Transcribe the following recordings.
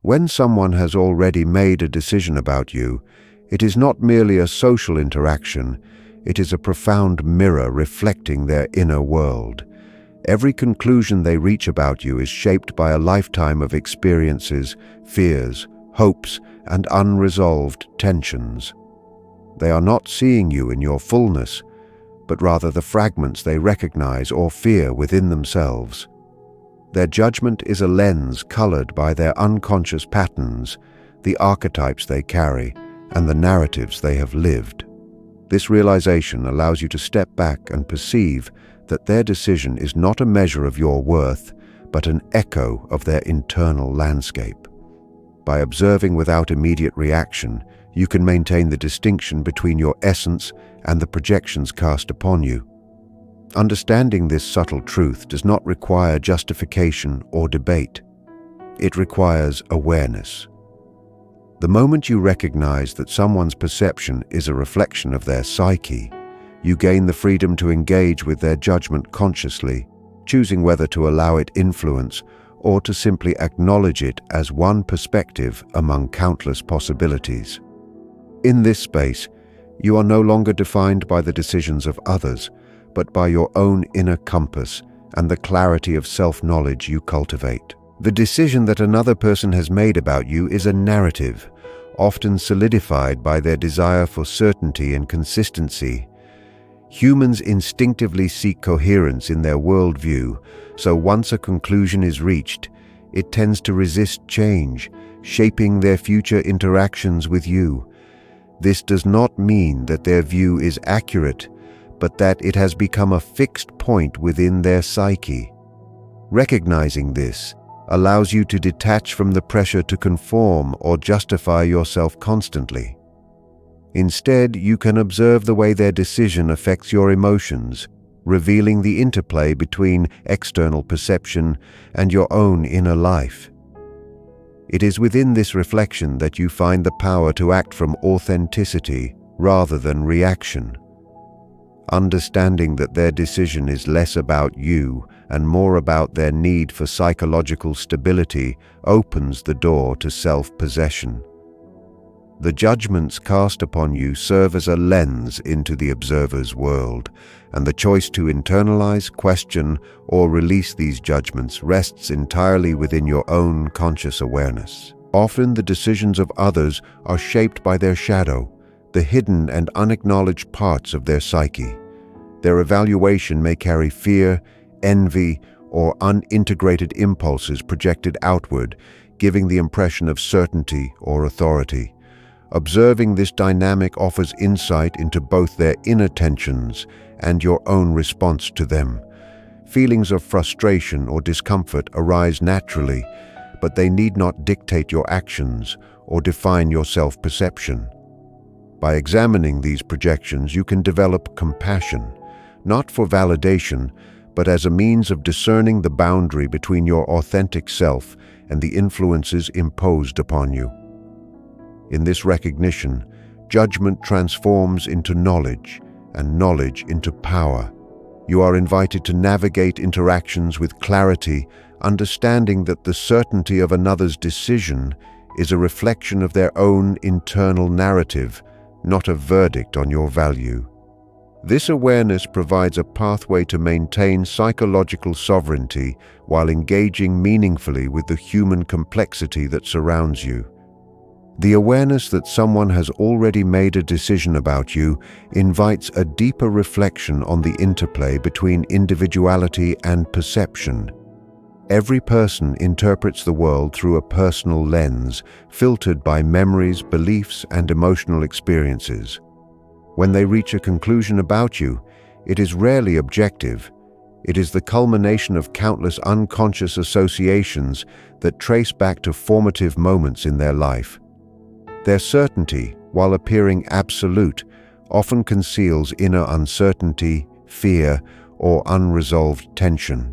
When someone has already made a decision about you, it is not merely a social interaction, it is a profound mirror reflecting their inner world. Every conclusion they reach about you is shaped by a lifetime of experiences, fears, hopes, and unresolved tensions. They are not seeing you in your fullness, but rather the fragments they recognize or fear within themselves. Their judgment is a lens colored by their unconscious patterns, the archetypes they carry, and the narratives they have lived. This realization allows you to step back and perceive that their decision is not a measure of your worth, but an echo of their internal landscape. By observing without immediate reaction, you can maintain the distinction between your essence and the projections cast upon you. Understanding this subtle truth does not require justification or debate. It requires awareness. The moment you recognize that someone's perception is a reflection of their psyche, you gain the freedom to engage with their judgment consciously, choosing whether to allow it influence or to simply acknowledge it as one perspective among countless possibilities. In this space, you are no longer defined by the decisions of others, but by your own inner compass and the clarity of self-knowledge you cultivate. The decision that another person has made about you is a narrative, often solidified by their desire for certainty and consistency. Humans instinctively seek coherence in their worldview, so once a conclusion is reached, it tends to resist change, shaping their future interactions with you. This does not mean that their view is accurate, but that it has become a fixed point within their psyche. Recognizing this allows you to detach from the pressure to conform or justify yourself constantly. Instead, you can observe the way their decision affects your emotions, revealing the interplay between external perception and your own inner life. It is within this reflection that you find the power to act from authenticity rather than reaction. Understanding that their decision is less about you and more about their need for psychological stability opens the door to self-possession. The judgments cast upon you serve as a lens into the observer's world, and the choice to internalize, question, or release these judgments rests entirely within your own conscious awareness. Often the decisions of others are shaped by their shadow, the hidden and unacknowledged parts of their psyche. Their evaluation may carry fear, envy, or unintegrated impulses projected outward, giving the impression of certainty or authority. Observing this dynamic offers insight into both their inner tensions and your own response to them. Feelings of frustration or discomfort arise naturally, but they need not dictate your actions or define your self-perception. By examining these projections, you can develop compassion, not for validation, but as a means of discerning the boundary between your authentic self and the influences imposed upon you. In this recognition, judgment transforms into knowledge, and knowledge into power. You are invited to navigate interactions with clarity, understanding that the certainty of another's decision is a reflection of their own internal narrative, not a verdict on your value. This awareness provides a pathway to maintain psychological sovereignty while engaging meaningfully with the human complexity that surrounds you. The awareness that someone has already made a decision about you invites a deeper reflection on the interplay between individuality and perception. Every person interprets the world through a personal lens, filtered by memories, beliefs, and emotional experiences. When they reach a conclusion about you, it is rarely objective. It is the culmination of countless unconscious associations that trace back to formative moments in their life. Their certainty, while appearing absolute, often conceals inner uncertainty, fear, or unresolved tension.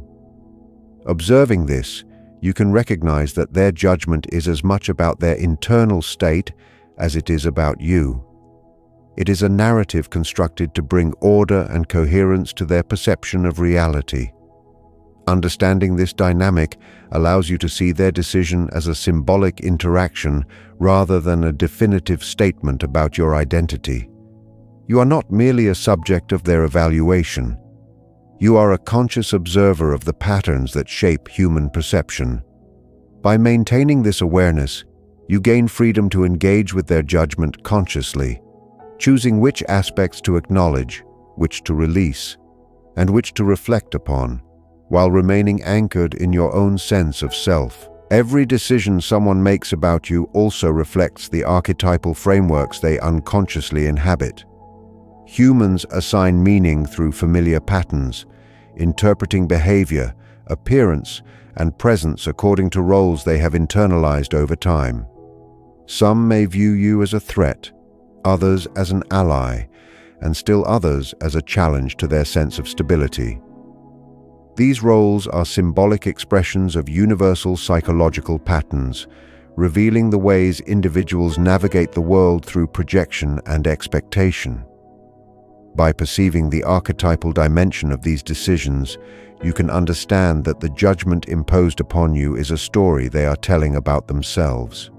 Observing this, you can recognize that their judgment is as much about their internal state as it is about you. It is a narrative constructed to bring order and coherence to their perception of reality. Understanding this dynamic allows you to see their decision as a symbolic interaction rather than a definitive statement about your identity. You are not merely a subject of their evaluation. You are a conscious observer of the patterns that shape human perception. By maintaining this awareness, you gain freedom to engage with their judgment consciously, choosing which aspects to acknowledge, which to release, and which to reflect upon, while remaining anchored in your own sense of self. Every decision someone makes about you also reflects the archetypal frameworks they unconsciously inhabit. Humans assign meaning through familiar patterns, interpreting behavior, appearance, and presence according to roles they have internalized over time. Some may view you as a threat, others as an ally, and still others as a challenge to their sense of stability. These roles are symbolic expressions of universal psychological patterns, revealing the ways individuals navigate the world through projection and expectation. By perceiving the archetypal dimension of these decisions, you can understand that the judgment imposed upon you is a story they are telling about themselves.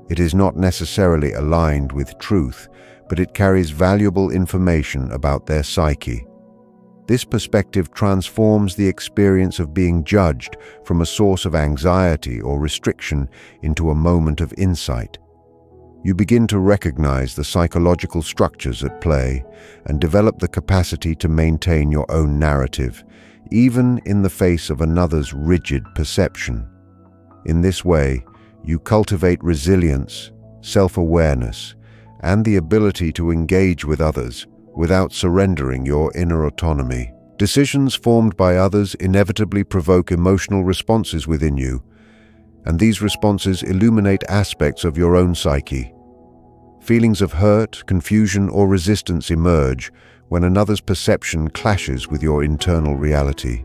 It is not necessarily aligned with truth, but it carries valuable information about their psyche. This perspective transforms the experience of being judged from a source of anxiety or restriction into a moment of insight. You begin to recognize the psychological structures at play and develop the capacity to maintain your own narrative, even in the face of another's rigid perception. In this way, you cultivate resilience, self-awareness, and the ability to engage with others without surrendering your inner autonomy. Decisions formed by others inevitably provoke emotional responses within you, and these responses illuminate aspects of your own psyche. Feelings of hurt, confusion, or resistance emerge when another's perception clashes with your internal reality.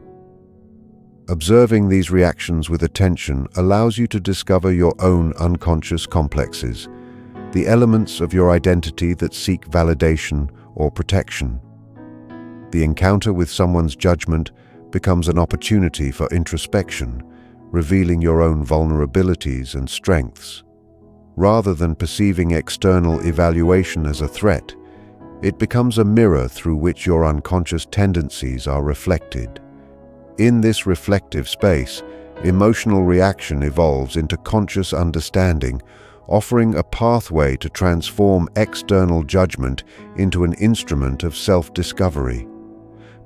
Observing these reactions with attention allows you to discover your own unconscious complexes, the elements of your identity that seek validation or protection. The encounter with someone's judgment becomes an opportunity for introspection, revealing your own vulnerabilities and strengths. Rather than perceiving external evaluation as a threat, it becomes a mirror through which your unconscious tendencies are reflected. In this reflective space, emotional reaction evolves into conscious understanding, offering a pathway to transform external judgment into an instrument of self-discovery.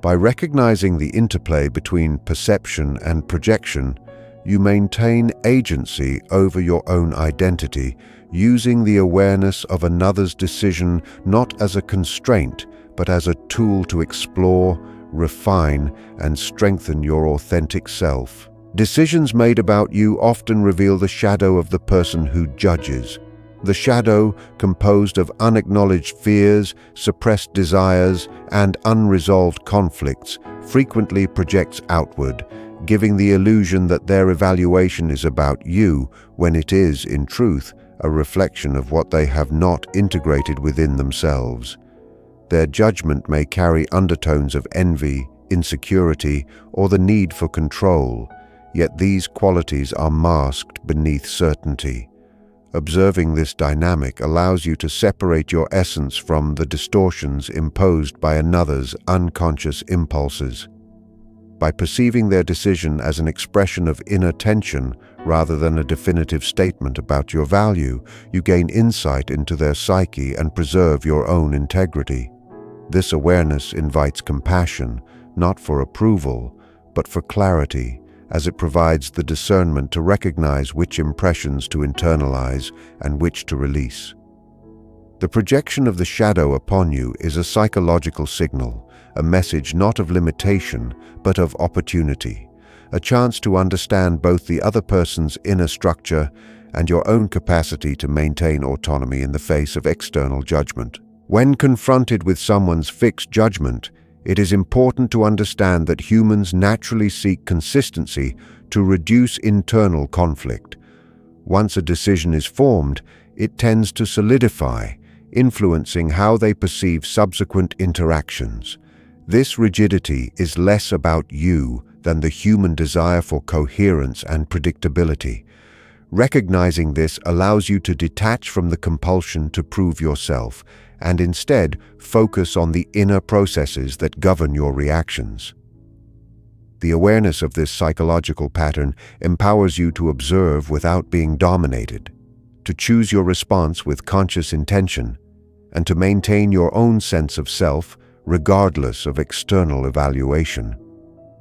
By recognizing the interplay between perception and projection, you maintain agency over your own identity, using the awareness of another's decision not as a constraint, but as a tool to explore, refine, and strengthen your authentic self. Decisions made about you often reveal the shadow of the person who judges. The shadow, composed of unacknowledged fears, suppressed desires, and unresolved conflicts, frequently projects outward, giving the illusion that their evaluation is about you when it is, in truth, a reflection of what they have not integrated within themselves. Their judgment may carry undertones of envy, insecurity, or the need for control, yet these qualities are masked beneath certainty. Observing this dynamic allows you to separate your essence from the distortions imposed by another's unconscious impulses. By perceiving their decision as an expression of inner tension rather than a definitive statement about your value, you gain insight into their psyche and preserve your own integrity. This awareness invites compassion, not for approval, but for clarity, as it provides the discernment to recognize which impressions to internalize and which to release. The projection of the shadow upon you is a psychological signal, a message not of limitation, but of opportunity, a chance to understand both the other person's inner structure and your own capacity to maintain autonomy in the face of external judgment. When confronted with someone's fixed judgment, it is important to understand that humans naturally seek consistency to reduce internal conflict. Once a decision is formed, it tends to solidify, influencing how they perceive subsequent interactions. This rigidity is less about you than the human desire for coherence and predictability. Recognizing this allows you to detach from the compulsion to prove yourself and instead focus on the inner processes that govern your reactions. The awareness of this psychological pattern empowers you to observe without being dominated, to choose your response with conscious intention, and to maintain your own sense of self regardless of external evaluation.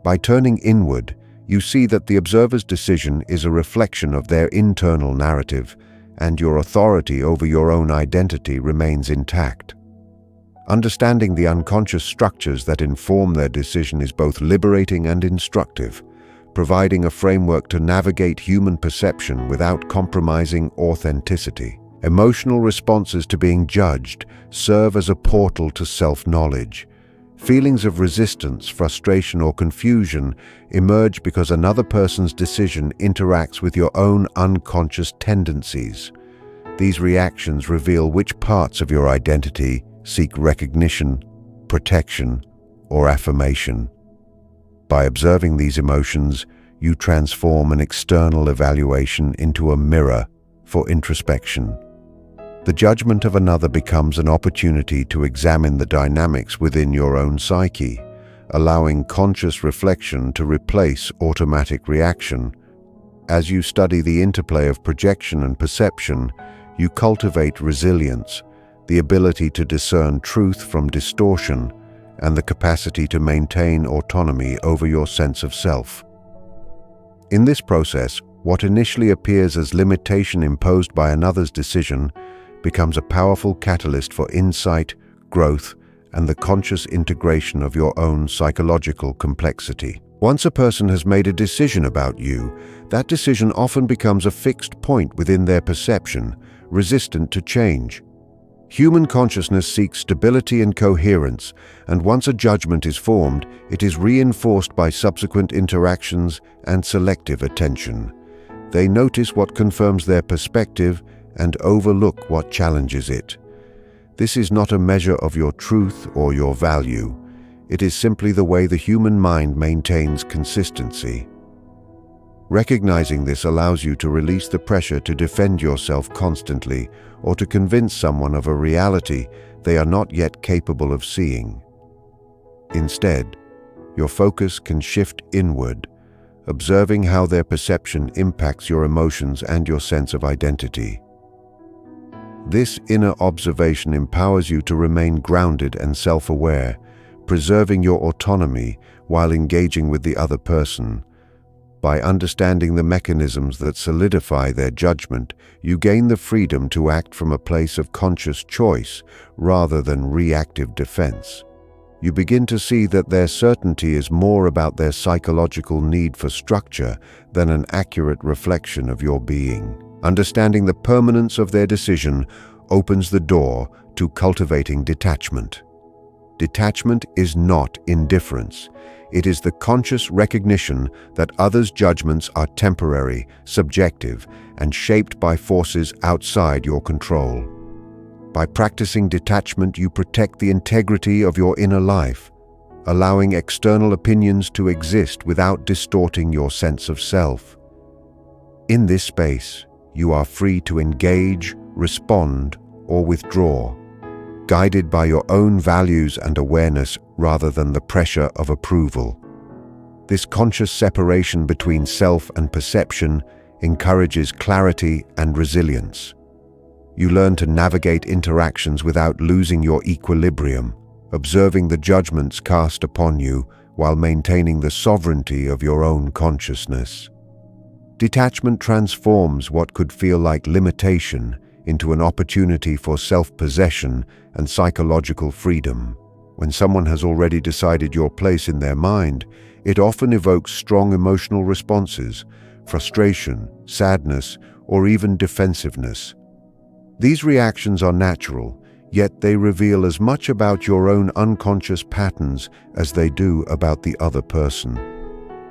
By turning inward, you see that the observer's decision is a reflection of their internal narrative, and your authority over your own identity remains intact. Understanding the unconscious structures that inform their decision is both liberating and instructive, providing a framework to navigate human perception without compromising authenticity. Emotional responses to being judged serve as a portal to self-knowledge. Feelings of resistance, frustration, or confusion emerge because another person's decision interacts with your own unconscious tendencies. These reactions reveal which parts of your identity seek recognition, protection, or affirmation. By observing these emotions, you transform an external evaluation into a mirror for introspection. The judgment of another becomes an opportunity to examine the dynamics within your own psyche, allowing conscious reflection to replace automatic reaction. As you study the interplay of projection and perception, you cultivate resilience, the ability to discern truth from distortion, and the capacity to maintain autonomy over your sense of self. In this process, what initially appears as limitation imposed by another's decision becomes a powerful catalyst for insight, growth, and the conscious integration of your own psychological complexity. Once a person has made a decision about you, that decision often becomes a fixed point within their perception, resistant to change. Human consciousness seeks stability and coherence, and once a judgment is formed, it is reinforced by subsequent interactions and selective attention. They notice what confirms their perspective and overlook what challenges it. This is not a measure of your truth or your value. It is simply the way the human mind maintains consistency. Recognizing this allows you to release the pressure to defend yourself constantly or to convince someone of a reality they are not yet capable of seeing. Instead, your focus can shift inward, observing how their perception impacts your emotions and your sense of identity. This inner observation empowers you to remain grounded and self-aware, preserving your autonomy while engaging with the other person. By understanding the mechanisms that solidify their judgment, you gain the freedom to act from a place of conscious choice rather than reactive defense. You begin to see that their certainty is more about their psychological need for structure than an accurate reflection of your being. Understanding the permanence of their decision opens the door to cultivating detachment. Detachment is not indifference. It is the conscious recognition that others' judgments are temporary, subjective, and shaped by forces outside your control. By practicing detachment, you protect the integrity of your inner life, allowing external opinions to exist without distorting your sense of self. In this space, you are free to engage, respond, or withdraw, guided by your own values and awareness rather than the pressure of approval. This conscious separation between self and perception encourages clarity and resilience. You learn to navigate interactions without losing your equilibrium, observing the judgments cast upon you while maintaining the sovereignty of your own consciousness. Detachment transforms what could feel like limitation into an opportunity for self-possession and psychological freedom. When someone has already decided your place in their mind, it often evokes strong emotional responses, frustration, sadness, or even defensiveness. These reactions are natural, yet they reveal as much about your own unconscious patterns as they do about the other person.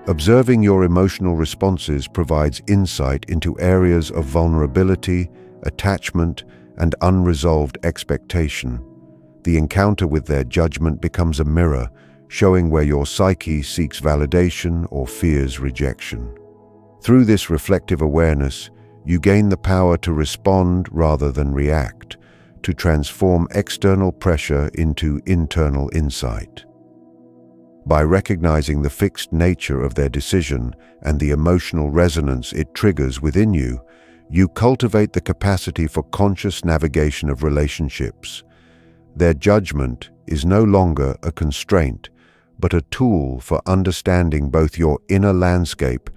Observing your emotional responses provides insight into areas of vulnerability, attachment, and unresolved expectation. The encounter with their judgment becomes a mirror, showing where your psyche seeks validation or fears rejection. Through this reflective awareness, you gain the power to respond rather than react, to transform external pressure into internal insight. By recognizing the fixed nature of their decision and the emotional resonance it triggers within you, you cultivate the capacity for conscious navigation of relationships. Their judgment is no longer a constraint, but a tool for understanding both your inner landscape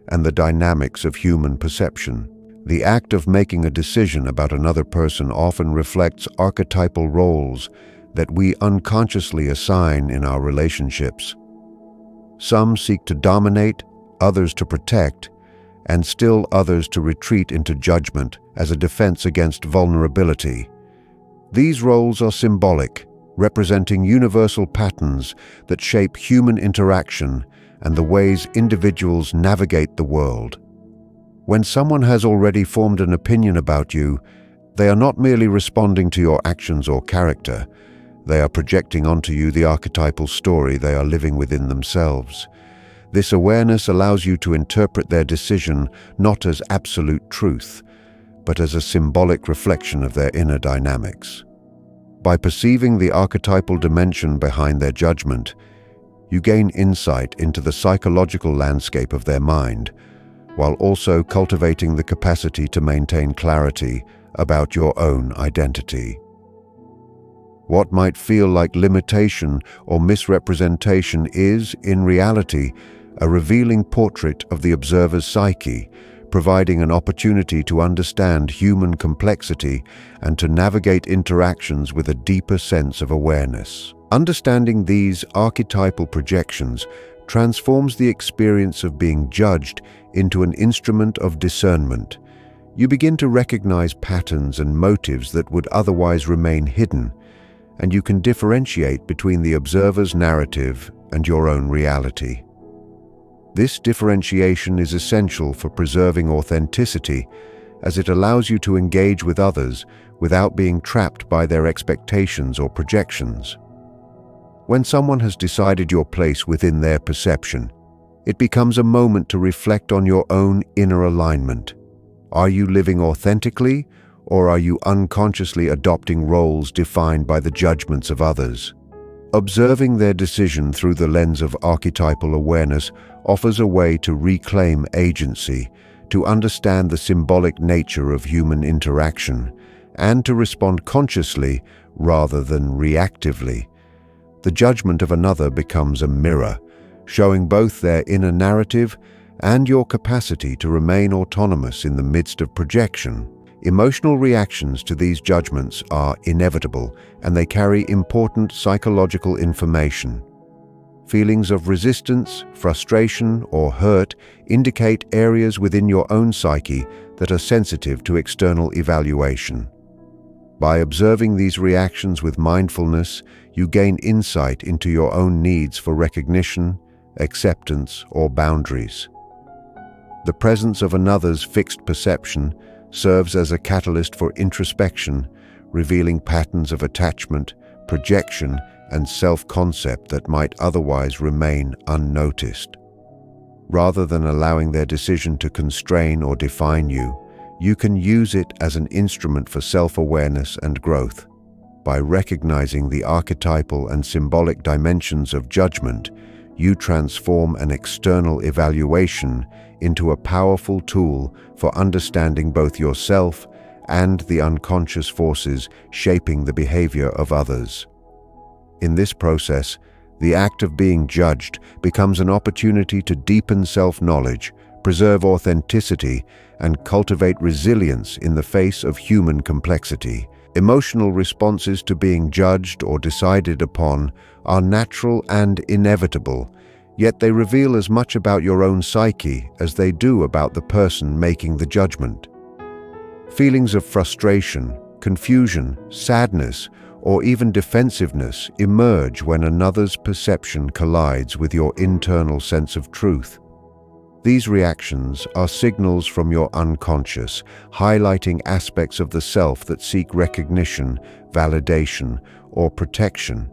and the dynamics of human perception. The act of making a decision about another person often reflects archetypal roles that we unconsciously assign in our relationships. Some seek to dominate, others to protect, and still others to retreat into judgment as a defense against vulnerability. These roles are symbolic, representing universal patterns that shape human interaction and the ways individuals navigate the world. When someone has already formed an opinion about you, they are not merely responding to your actions or character. They are projecting onto you the archetypal story they are living within themselves. This awareness allows you to interpret their decision not as absolute truth, but as a symbolic reflection of their inner dynamics. By perceiving the archetypal dimension behind their judgment, you gain insight into the psychological landscape of their mind, while also cultivating the capacity to maintain clarity about your own identity. What might feel like limitation or misrepresentation is, in reality, a revealing portrait of the observer's psyche, providing an opportunity to understand human complexity and to navigate interactions with a deeper sense of awareness. Understanding these archetypal projections transforms the experience of being judged into an instrument of discernment. You begin to recognize patterns and motives that would otherwise remain hidden, and you can differentiate between the observer's narrative and your own reality. This differentiation is essential for preserving authenticity, as it allows you to engage with others without being trapped by their expectations or projections. When someone has decided your place within their perception, it becomes a moment to reflect on your own inner alignment. Are you living authentically, or are you unconsciously adopting roles defined by the judgments of others? Observing their decision through the lens of archetypal awareness offers a way to reclaim agency, to understand the symbolic nature of human interaction, and to respond consciously rather than reactively. The judgment of another becomes a mirror, showing both their inner narrative and your capacity to remain autonomous in the midst of projection. Emotional reactions to these judgments are inevitable, and they carry important psychological information. Feelings of resistance, frustration, or hurt indicate areas within your own psyche that are sensitive to external evaluation. By observing these reactions with mindfulness, you gain insight into your own needs for recognition, acceptance, or boundaries. The presence of another's fixed perception serves as a catalyst for introspection, revealing patterns of attachment, projection, and self-concept that might otherwise remain unnoticed. Rather than allowing their decision to constrain or define you, you can use it as an instrument for self-awareness and growth. By recognizing the archetypal and symbolic dimensions of judgment, you transform an external evaluation into a powerful tool for understanding both yourself and the unconscious forces shaping the behavior of others. In this process, the act of being judged becomes an opportunity to deepen self-knowledge, preserve authenticity, and cultivate resilience in the face of human complexity. Emotional responses to being judged or decided upon are natural and inevitable, yet they reveal as much about your own psyche as they do about the person making the judgment. Feelings of frustration, confusion, sadness, or even defensiveness emerge when another's perception collides with your internal sense of truth. These reactions are signals from your unconscious, highlighting aspects of the self that seek recognition, validation, or protection.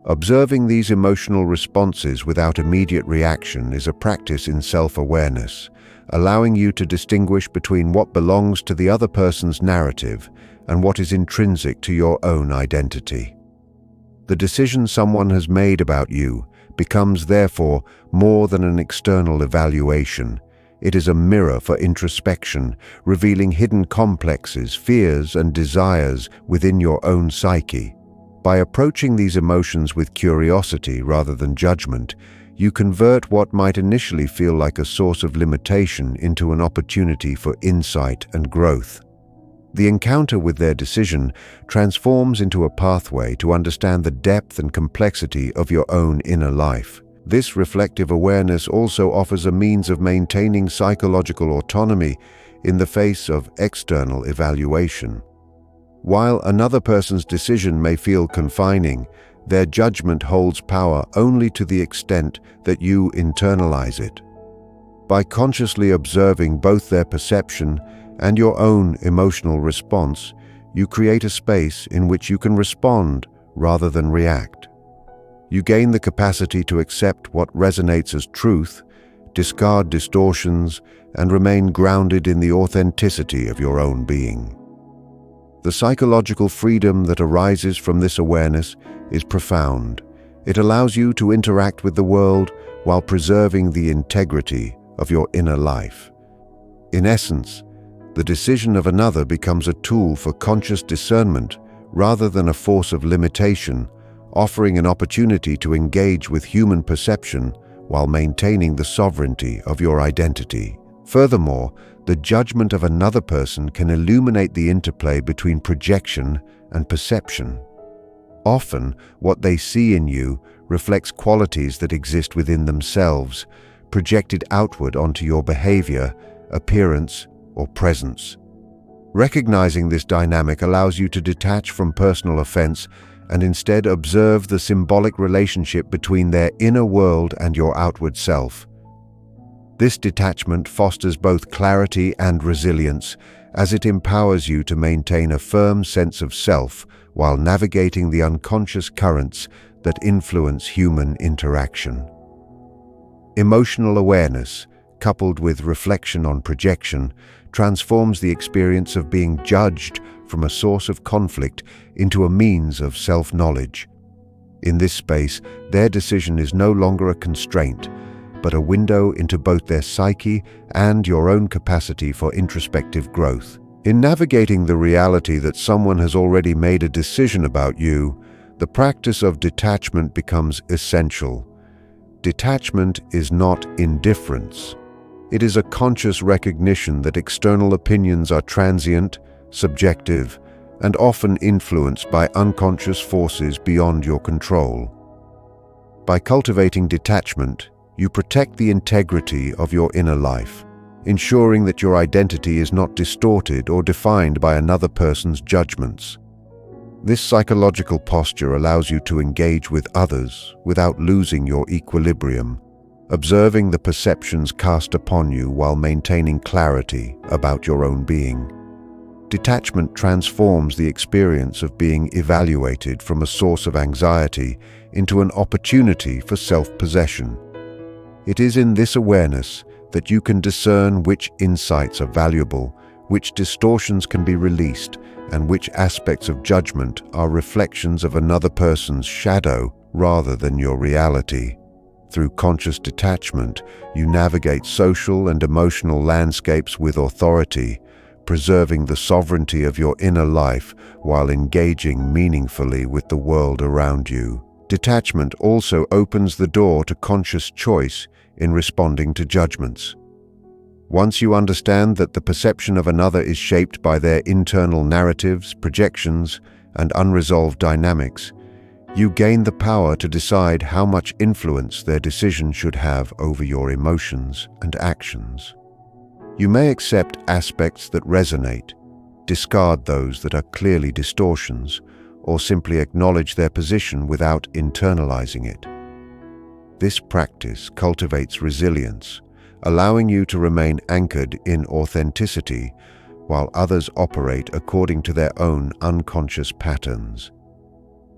Observing these emotional responses without immediate reaction is a practice in self-awareness, allowing you to distinguish between what belongs to the other person's narrative and what is intrinsic to your own identity. The decision someone has made about you becomes therefore more than an external evaluation. It is a mirror for introspection, revealing hidden complexes, fears, and desires within your own psyche. By approaching these emotions with curiosity rather than judgment, you convert what might initially feel like a source of limitation into an opportunity for insight and growth. The encounter with their decision transforms into a pathway to understand the depth and complexity of your own inner life. This reflective awareness also offers a means of maintaining psychological autonomy in the face of external evaluation. While another person's decision may feel confining, their judgment holds power only to the extent that you internalize it. By consciously observing both their perception and your own emotional response, you create a space in which you can respond rather than react. You gain the capacity to accept what resonates as truth, discard distortions, and remain grounded in the authenticity of your own being. The psychological freedom that arises from this awareness is profound. It allows you to interact with the world while preserving the integrity of your inner life. In essence, the decision of another becomes a tool for conscious discernment rather than a force of limitation, offering an opportunity to engage with human perception while maintaining the sovereignty of your identity. Furthermore, the judgment of another person can illuminate the interplay between projection and perception. Often, what they see in you reflects qualities that exist within themselves, projected outward onto your behavior, appearance, or presence. Recognizing this dynamic allows you to detach from personal offense and instead observe the symbolic relationship between their inner world and your outward self. This detachment fosters both clarity and resilience, as it empowers you to maintain a firm sense of self while navigating the unconscious currents that influence human interaction. Emotional awareness, coupled with reflection on projection, transforms the experience of being judged from a source of conflict into a means of self-knowledge. In this space, their decision is no longer a constraint, but a window into both their psyche and your own capacity for introspective growth. In navigating the reality that someone has already made a decision about you, the practice of detachment becomes essential. Detachment is not indifference. It is a conscious recognition that external opinions are transient, subjective, and often influenced by unconscious forces beyond your control. By cultivating detachment, you protect the integrity of your inner life, ensuring that your identity is not distorted or defined by another person's judgments. This psychological posture allows you to engage with others without losing your equilibrium, observing the perceptions cast upon you while maintaining clarity about your own being. Detachment transforms the experience of being evaluated from a source of anxiety into an opportunity for self-possession. It is in this awareness that you can discern which insights are valuable, which distortions can be released, and which aspects of judgment are reflections of another person's shadow rather than your reality. Through conscious detachment, you navigate social and emotional landscapes with authority, preserving the sovereignty of your inner life while engaging meaningfully with the world around you. Detachment also opens the door to conscious choice in responding to judgments. Once you understand that the perception of another is shaped by their internal narratives, projections, and unresolved dynamics, you gain the power to decide how much influence their decision should have over your emotions and actions. You may accept aspects that resonate, discard those that are clearly distortions, or simply acknowledge their position without internalizing it. This practice cultivates resilience, allowing you to remain anchored in authenticity while others operate according to their own unconscious patterns.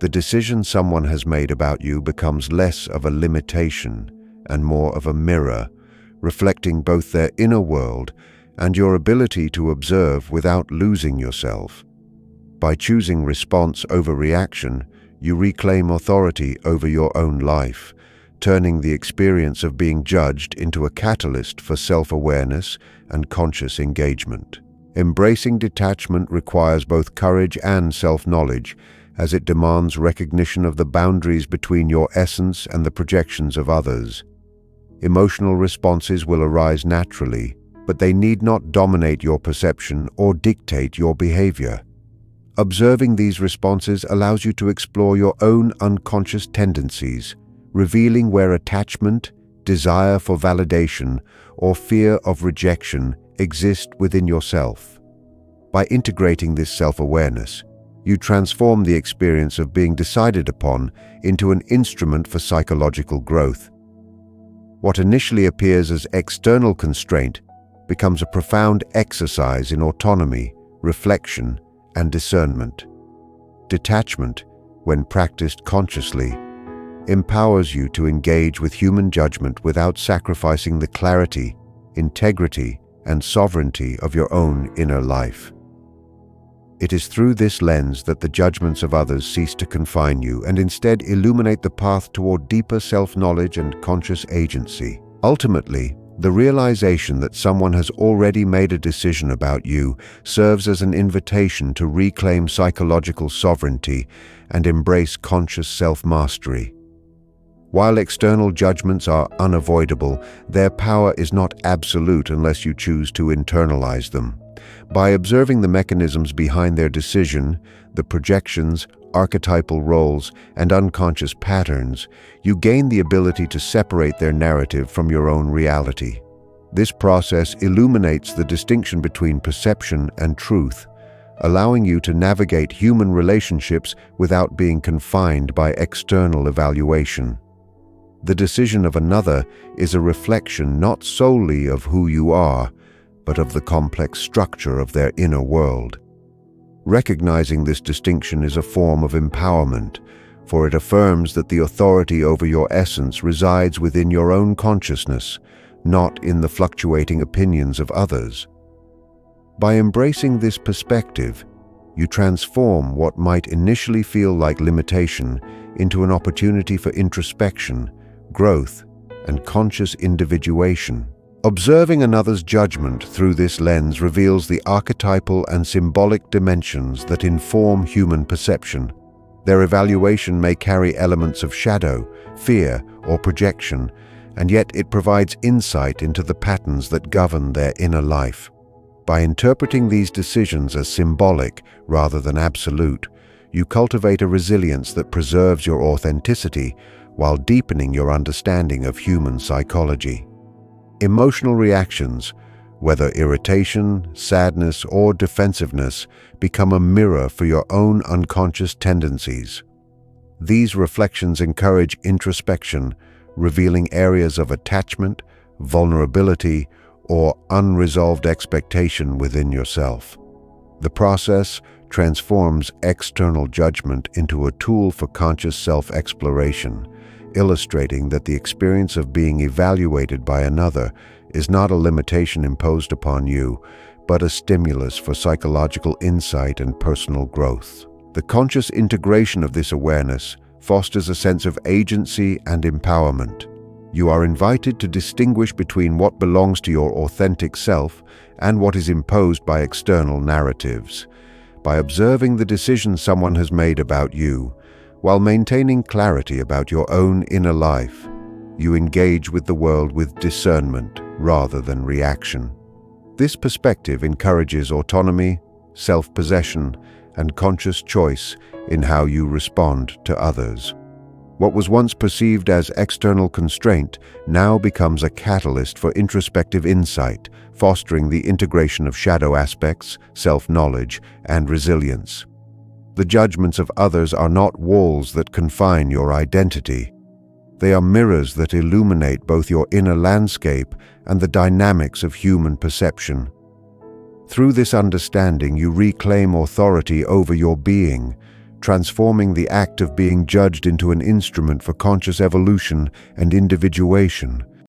The decision someone has made about you becomes less of a limitation and more of a mirror, reflecting both their inner world and your ability to observe without losing yourself. By choosing response over reaction, you reclaim authority over your own life, turning the experience of being judged into a catalyst for self-awareness and conscious engagement. Embracing detachment requires both courage and self-knowledge, as it demands recognition of the boundaries between your essence and the projections of others. Emotional responses will arise naturally, but they need not dominate your perception or dictate your behavior. Observing these responses allows you to explore your own unconscious tendencies, revealing where attachment, desire for validation, or fear of rejection exist within yourself. By integrating this self-awareness, you transform the experience of being decided upon into an instrument for psychological growth. What initially appears as external constraint becomes a profound exercise in autonomy, reflection, and discernment. Detachment, when practiced consciously, empowers you to engage with human judgment without sacrificing the clarity, integrity, and sovereignty of your own inner life. It is through this lens that the judgments of others cease to confine you and instead illuminate the path toward deeper self-knowledge and conscious agency. Ultimately, the realization that someone has already made a decision about you serves as an invitation to reclaim psychological sovereignty and embrace conscious self-mastery. While external judgments are unavoidable, their power is not absolute unless you choose to internalize them. By observing the mechanisms behind their decision, the projections, archetypal roles, and unconscious patterns, you gain the ability to separate their narrative from your own reality. This process illuminates the distinction between perception and truth, allowing you to navigate human relationships without being confined by external evaluation. The decision of another is a reflection not solely of who you are, but of the complex structure of their inner world. Recognizing this distinction is a form of empowerment, for it affirms that the authority over your essence resides within your own consciousness, not in the fluctuating opinions of others. By embracing this perspective, you transform what might initially feel like limitation into an opportunity for introspection, growth, and conscious individuation. Observing another's judgment through this lens reveals the archetypal and symbolic dimensions that inform human perception. Their evaluation may carry elements of shadow, fear, or projection, and yet it provides insight into the patterns that govern their inner life. By interpreting these decisions as symbolic rather than absolute, you cultivate a resilience that preserves your authenticity while deepening your understanding of human psychology. Emotional reactions, whether irritation, sadness, or defensiveness, become a mirror for your own unconscious tendencies. These reflections encourage introspection, revealing areas of attachment, vulnerability, or unresolved expectation within yourself. The process transforms external judgment into a tool for conscious self-exploration, illustrating that the experience of being evaluated by another is not a limitation imposed upon you, but a stimulus for psychological insight and personal growth. The conscious integration of this awareness fosters a sense of agency and empowerment. You are invited to distinguish between what belongs to your authentic self and what is imposed by external narratives. By observing the decisions someone has made about you, while maintaining clarity about your own inner life, you engage with the world with discernment rather than reaction. This perspective encourages autonomy, self-possession, and conscious choice in how you respond to others. What was once perceived as external constraint now becomes a catalyst for introspective insight, fostering the integration of shadow aspects, self-knowledge, and resilience. The judgments of others are not walls that confine your identity. They are mirrors that illuminate both your inner landscape and the dynamics of human perception. Through this understanding, you reclaim authority over your being, transforming the act of being judged into an instrument for conscious evolution and individuation.